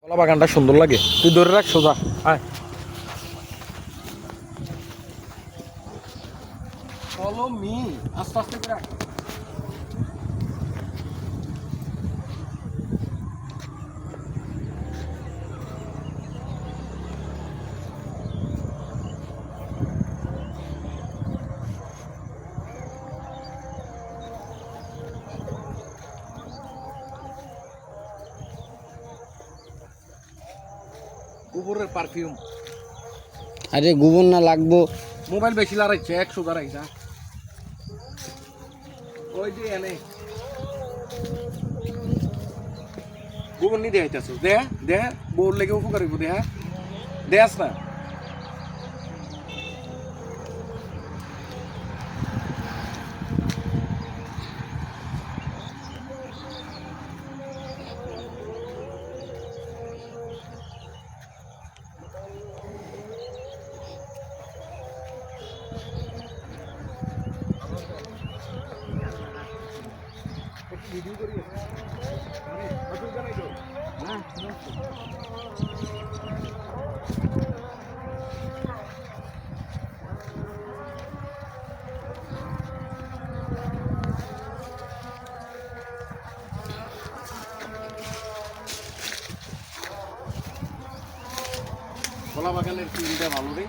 কলা বাগানটা সুন্দর লাগে, তুই ধরে রাখ সোজা। হ্যাঁ চলো মি আস্তে আস্তে করে গোবরের পারফিউম। আরে গোবর না লাগবো। মোবাইল বেশি লড়াইছে, 100 দাঁড়াইছা ওই যে এনে গোবর নি দেখাইতেছ দে দে বউর লেগে উপকার হইব দেহা দেয়াস না। ভিডিও করি আতুল জানাই তো হ্যাঁ কলা বাগানের ফিল্ডটা ভালো রে।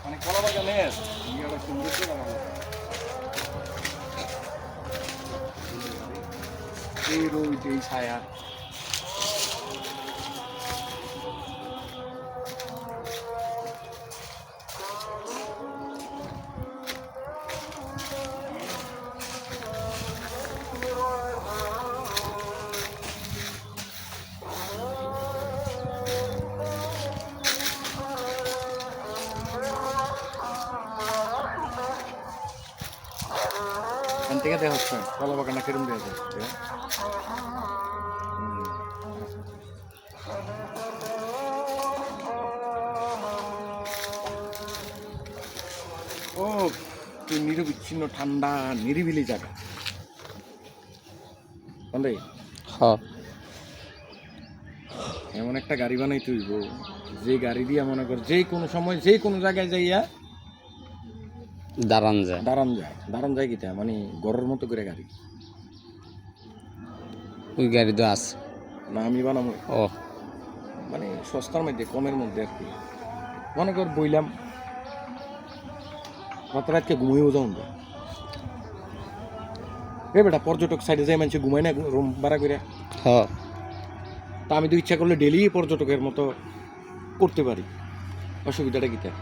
মানে কলা বাগানের ইয়েটা সুন্দর ভালো। এই রোদ এই ছায়া এখান থেকে দেখা হচ্ছে কলা বাগানটা কেরম দেখা যাচ্ছে। ও তুই নিরবিচ্ছিন্ন ঠান্ডা নিরিবিলি জায়গা বলে হ্যাঁ এমন একটা গাড়ি বানাই তুইব যে গাড়ি দিয়ে মনে কর যে কোনো সময় যে কোনো জায়গায় যাইয়া দাঁড়ান যায়। দাঁড়ান যায় কিটা মানে ঘরের মতো করে গাড়ি। ওই গাড়ি তো আছে না আমি বানাবো ও মানে সস্তার মধ্যে কমের মধ্যে আর কি। মনে কর বইলাম রাত রাতকে ঘুমিয়েও যাও না এ বেটা পর্যটক সাইডে যাই মানুষ ঘুমায় না রুম ভাড়া করে। হ্যাঁ তা আমি তো ইচ্ছা করলে ডেলি পর্যটকের মতো করতে পারি, অসুবিধাটা কি তার?